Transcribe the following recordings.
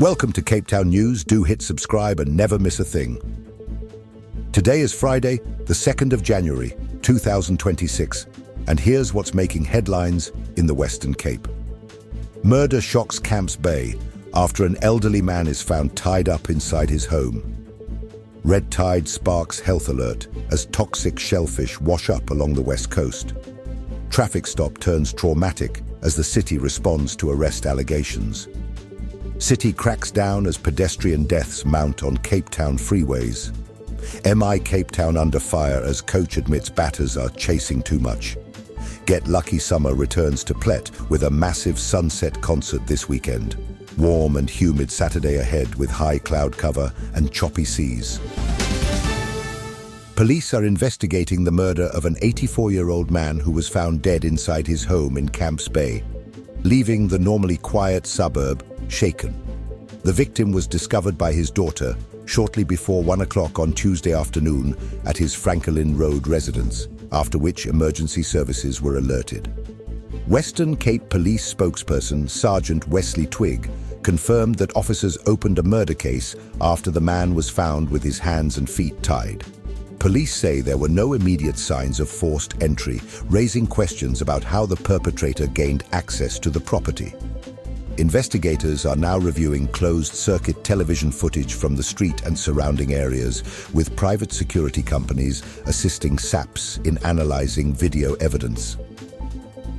Welcome to Cape Town News. Do hit subscribe and never miss a thing. Today is Friday, the 2nd of January, 2026, and here's what's making headlines in the Western Cape. Murder shocks Camps Bay after an elderly man is found tied up inside his home. Red tide sparks health alert as toxic shellfish wash up along the west coast. Traffic stop turns traumatic as the city responds to arrest allegations. City cracks down as pedestrian deaths mount on Cape Town freeways. MI Cape Town under fire as coach admits batters are chasing too much. Get Lucky Summer returns to Plett with a massive sunset concert this weekend. Warm and humid Saturday ahead with high cloud cover and choppy seas. Police are investigating the murder of an 84-year-old man who was found dead inside his home in Camps Bay, leaving the normally quiet suburb shaken. The victim was discovered by his daughter shortly before 1 o'clock on Tuesday afternoon at his Franklin Road residence, after which emergency services were alerted. Western Cape Police spokesperson Sergeant Wesley Twigg confirmed that officers opened a murder case after the man was found with his hands and feet tied. Police say there were no immediate signs of forced entry, raising questions about how the perpetrator gained access to the property. Investigators are now reviewing closed-circuit television footage from the street and surrounding areas, with private security companies assisting SAPS in analyzing video evidence.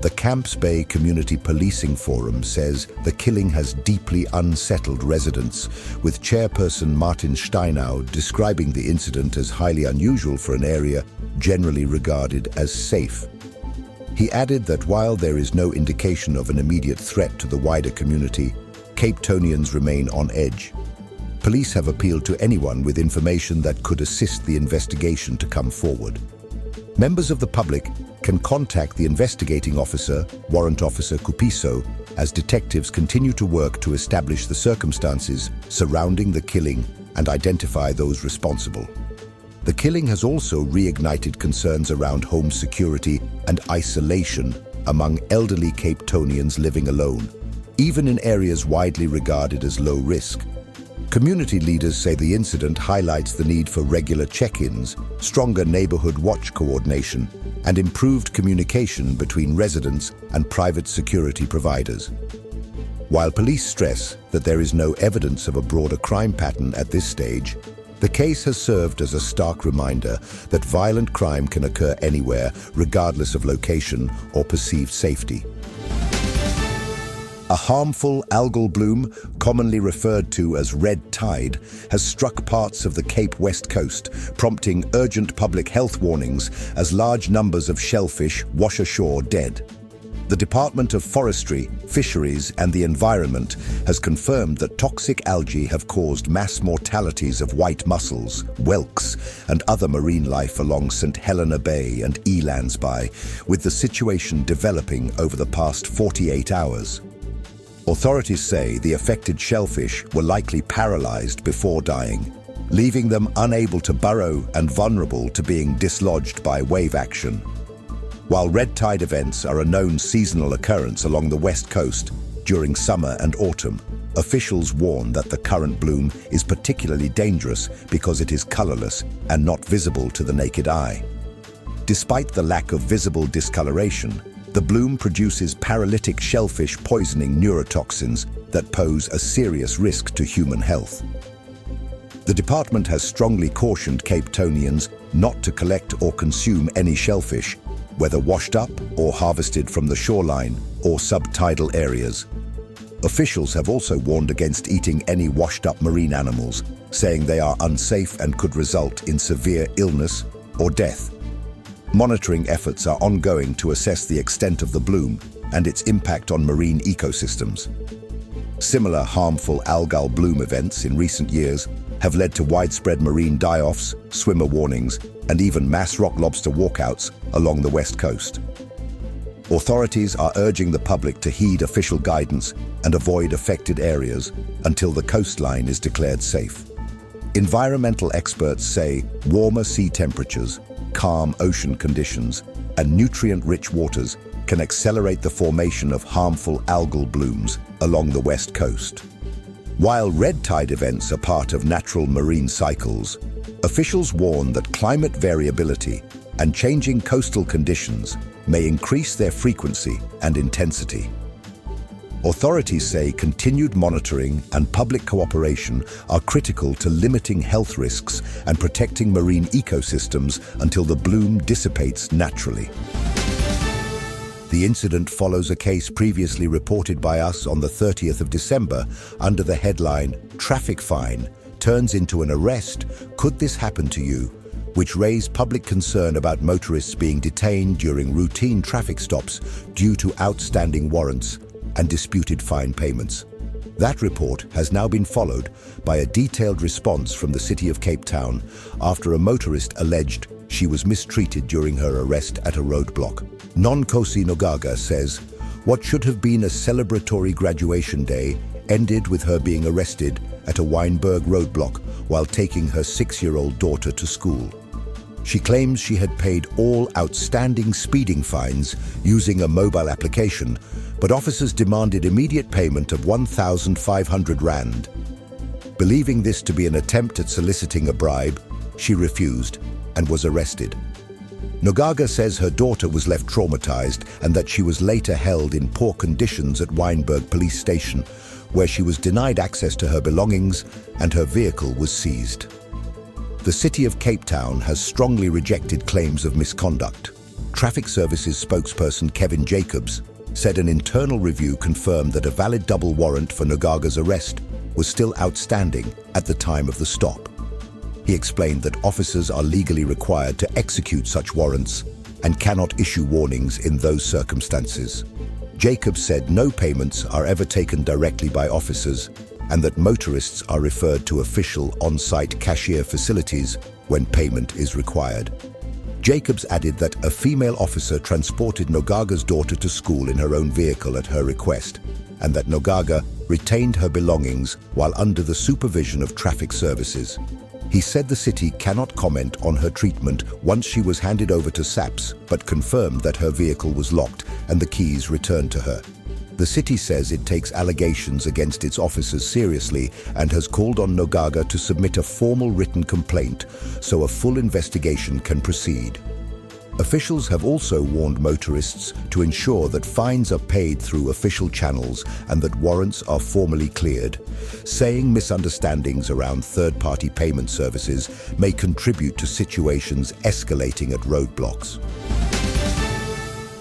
The Camps Bay Community Policing Forum says the killing has deeply unsettled residents, with chairperson Martin Steinau describing the incident as highly unusual for an area generally regarded as safe. He added that while there is no indication of an immediate threat to the wider community, Cape Townians remain on edge. Police have appealed to anyone with information that could assist the investigation to come forward. Members of the public can contact the investigating officer, Warrant Officer Kupiso, as detectives continue to work to establish the circumstances surrounding the killing and identify those responsible. The killing has also reignited concerns around home security and isolation among elderly Cape Townians living alone, even in areas widely regarded as low risk. Community leaders say the incident highlights the need for regular check-ins, stronger neighborhood watch coordination, and improved communication between residents and private security providers. While police stress that there is no evidence of a broader crime pattern at this stage, the case has served as a stark reminder that violent crime can occur anywhere, regardless of location or perceived safety. A harmful algal bloom, commonly referred to as red tide, has struck parts of the Cape West Coast, prompting urgent public health warnings as large numbers of shellfish wash ashore dead. The Department of Forestry, Fisheries and the Environment has confirmed that toxic algae have caused mass mortalities of white mussels, whelks and other marine life along St. Helena Bay and Elands Bay, with the situation developing over the past 48 hours. Authorities say the affected shellfish were likely paralyzed before dying, leaving them unable to burrow and vulnerable to being dislodged by wave action. While red tide events are a known seasonal occurrence along the west coast during summer and autumn, officials warn that the current bloom is particularly dangerous because it is colorless and not visible to the naked eye. Despite the lack of visible discoloration, the bloom produces paralytic shellfish poisoning neurotoxins that pose a serious risk to human health. The department has strongly cautioned Cape Townians not to collect or consume any shellfish, whether washed up or harvested from the shoreline or subtidal areas. Officials have also warned against eating any washed-up marine animals, saying they are unsafe and could result in severe illness or death. Monitoring efforts are ongoing to assess the extent of the bloom and its impact on marine ecosystems. Similar harmful algal bloom events in recent years have led to widespread marine die-offs, swimmer warnings, and even mass rock lobster walkouts along the west coast. Authorities are urging the public to heed official guidance and avoid affected areas until the coastline is declared safe. Environmental experts say warmer sea temperatures, calm ocean conditions, and nutrient-rich waters can accelerate the formation of harmful algal blooms along the west coast. While red tide events are part of natural marine cycles, officials warn that climate variability and changing coastal conditions may increase their frequency and intensity. Authorities say continued monitoring and public cooperation are critical to limiting health risks and protecting marine ecosystems until the bloom dissipates naturally. The incident follows a case previously reported by us on the 30th of December under the headline, "Traffic Fine Turns into an Arrest. Could This Happen to You?" which raised public concern about motorists being detained during routine traffic stops due to outstanding warrants and disputed fine payments. That report has now been followed by a detailed response from the City of Cape Town after a motorist alleged she was mistreated during her arrest at a roadblock. Nonkosi Nogaga says, "What should have been a celebratory graduation day ended with her being arrested at a Wynberg roadblock while taking her 6-year-old daughter to school. She claims she had paid all outstanding speeding fines using a mobile application, but officers demanded immediate payment of 1,500 rand. Believing this to be an attempt at soliciting a bribe, she refused and was arrested. Nogaga says her daughter was left traumatized and that she was later held in poor conditions at Wynberg police station, where she was denied access to her belongings and her vehicle was seized. The City of Cape Town has strongly rejected claims of misconduct. Traffic Services spokesperson Kevin Jacobs said an internal review confirmed that a valid double warrant for Nogaga's arrest was still outstanding at the time of the stop. He explained that officers are legally required to execute such warrants and cannot issue warnings in those circumstances. Jacobs said no payments are ever taken directly by officers and that motorists are referred to official on-site cashier facilities when payment is required. Jacobs added that a female officer transported Nogaga's daughter to school in her own vehicle at her request, and that Nogaga retained her belongings while under the supervision of Traffic Services. He said the city cannot comment on her treatment once she was handed over to SAPS, but confirmed that her vehicle was locked and the keys returned to her. The city says it takes allegations against its officers seriously and has called on Nogaga to submit a formal written complaint so a full investigation can proceed. Officials have also warned motorists to ensure that fines are paid through official channels and that warrants are formally cleared, saying misunderstandings around third-party payment services may contribute to situations escalating at roadblocks.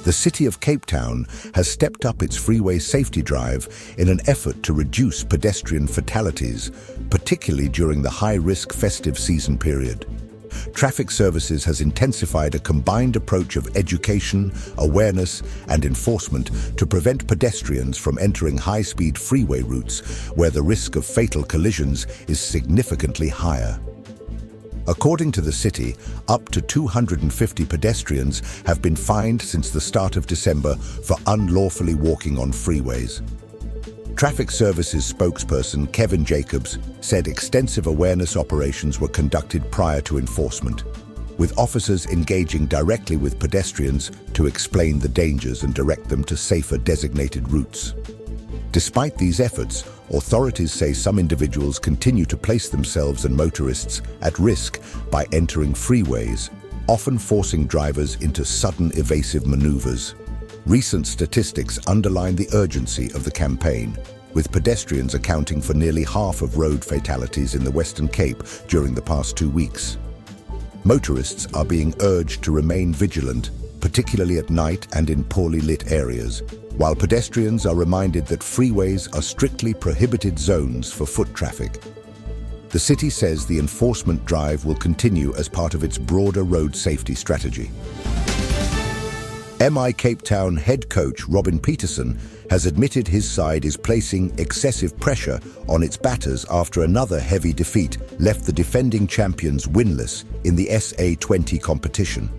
The City of Cape Town has stepped up its freeway safety drive in an effort to reduce pedestrian fatalities, particularly during the high-risk festive season period. Traffic Services has intensified a combined approach of education, awareness, and enforcement to prevent pedestrians from entering high-speed freeway routes where the risk of fatal collisions is significantly higher. According to the city, up to 250 pedestrians have been fined since the start of December for unlawfully walking on freeways. Traffic Services spokesperson Kevin Jacobs said extensive awareness operations were conducted prior to enforcement, with officers engaging directly with pedestrians to explain the dangers and direct them to safer designated routes. Despite these efforts, authorities say some individuals continue to place themselves and motorists at risk by entering freeways, often forcing drivers into sudden evasive maneuvers. Recent statistics underline the urgency of the campaign, with pedestrians accounting for nearly half of road fatalities in the Western Cape during the past 2 weeks. Motorists are being urged to remain vigilant, particularly at night and in poorly lit areas, while pedestrians are reminded that freeways are strictly prohibited zones for foot traffic. The city says the enforcement drive will continue as part of its broader road safety strategy. MI Cape Town head coach Robin Peterson has admitted his side is placing excessive pressure on its batters after another heavy defeat left the defending champions winless in the SA20 competition.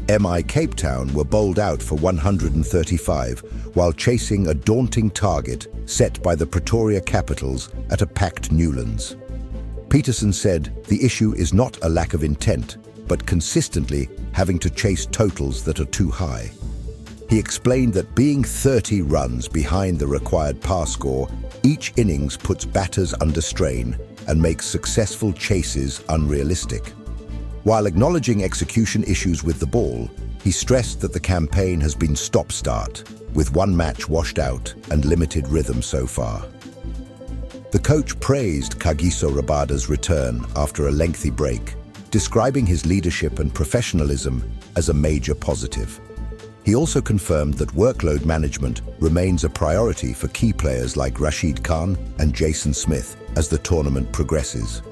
MI Cape Town were bowled out for 135 while chasing a daunting target set by the Pretoria Capitals at a packed Newlands. Peterson said the issue is not a lack of intent, but consistently having to chase totals that are too high. He explained that being 30 runs behind the required pass score, each innings puts batters under strain and makes successful chases unrealistic. While acknowledging execution issues with the ball, he stressed that the campaign has been stop-start, with one match washed out and limited rhythm so far. The coach praised Kagiso Rabada's return after a lengthy break, describing his leadership and professionalism as a major positive. He also confirmed that workload management remains a priority for key players like Rashid Khan and Jason Smith as the tournament progresses.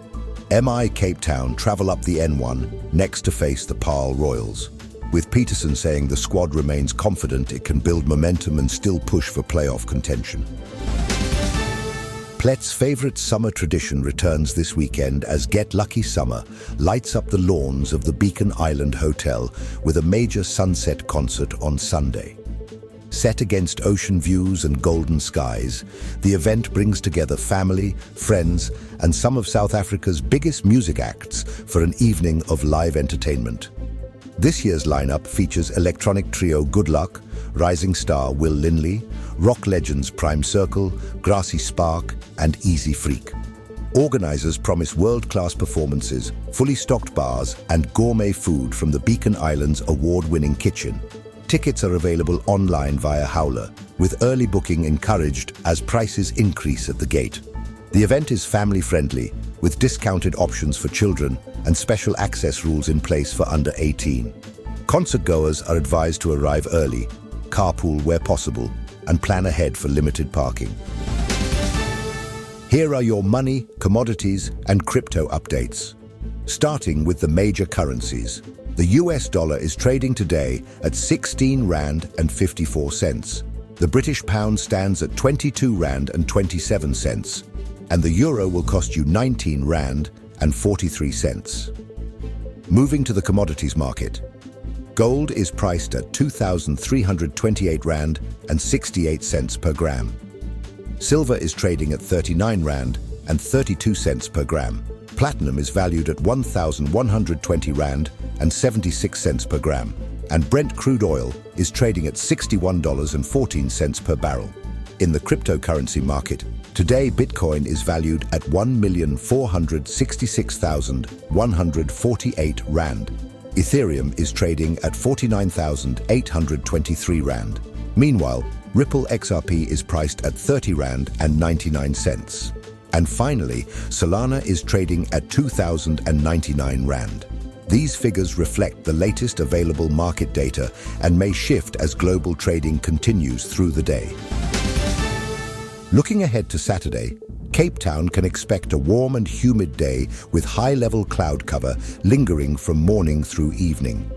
MI Cape Town travel up the N1 next to face the Paarl Royals, with Peterson saying the squad remains confident it can build momentum and still push for playoff contention. Plett's favorite summer tradition returns this weekend as Get Lucky Summer lights up the lawns of the Beacon Island Hotel with a major sunset concert on Sunday. Set against ocean views and golden skies, the event brings together family, friends, and some of South Africa's biggest music acts for an evening of live entertainment. This year's lineup features electronic trio Good Luck, rising star Will Linley, rock legends Prime Circle, Grassy Spark, and Easy Freak. Organizers promise world-class performances, fully stocked bars, and gourmet food from the Beacon Island's award-winning kitchen. Tickets are available online via Howler, with early booking encouraged as prices increase at the gate. The event is family-friendly, with discounted options for children and special access rules in place for under 18. Concert goers are advised to arrive early, carpool where possible, and plan ahead for limited parking. Here are your money, commodities, and crypto updates. Starting with the major currencies. The US dollar is trading today at 16 Rand and 54 cents. The British pound stands at 22 Rand and 27 cents. And the euro will cost you 19 Rand and 43 cents. Moving to the commodities market. Gold is priced at 2,328 Rand and 68 cents per gram. Silver is trading at 39 Rand and 32 cents per gram. Platinum is valued at 1,120 Rand and 76 cents per gram. And Brent crude oil is trading at $61.14 per barrel. In the cryptocurrency market, today Bitcoin is valued at 1,466,148 Rand. Ethereum is trading at 49,823 Rand. Meanwhile, Ripple XRP is priced at 30 Rand and 99 cents. And finally, Solana is trading at 2,099 Rand. These figures reflect the latest available market data and may shift as global trading continues through the day. Looking ahead to Saturday, Cape Town can expect a warm and humid day with high-level cloud cover lingering from morning through evening.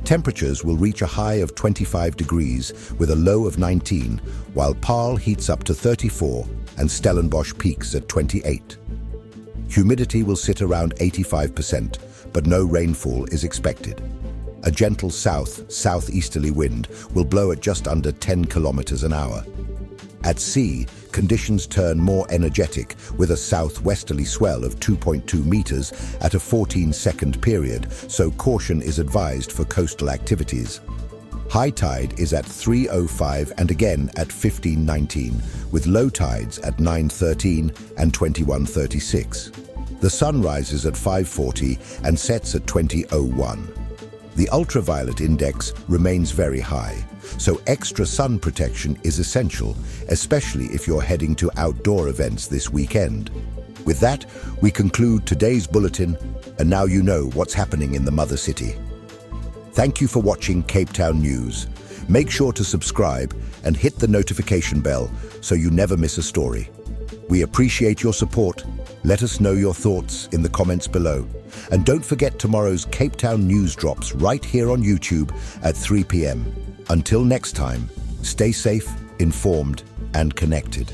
Temperatures will reach a high of 25 degrees with a low of 19, while Paarl heats up to 34 and Stellenbosch peaks at 28. Humidity will sit around 85%, but no rainfall is expected. A gentle southeasterly wind will blow at just under 10 kilometers an hour. At sea, conditions turn more energetic with a southwesterly swell of 2.2 meters at a 14-second period, so caution is advised for coastal activities. High tide is at 3:05 and again at 15:19, with low tides at 9:13 and 21:36. The sun rises at 5:40 and sets at 20:01. The ultraviolet index remains very high, so extra sun protection is essential, especially if you're heading to outdoor events this weekend. With that, we conclude today's bulletin, and now you know what's happening in the mother city. Thank you for watching Cape Town News. Make sure to subscribe and hit the notification bell so you never miss a story. We appreciate your support. Let us know your thoughts in the comments below. And don't forget tomorrow's Cape Town News drops right here on YouTube at 3 p.m. Until next time, stay safe, informed, and connected.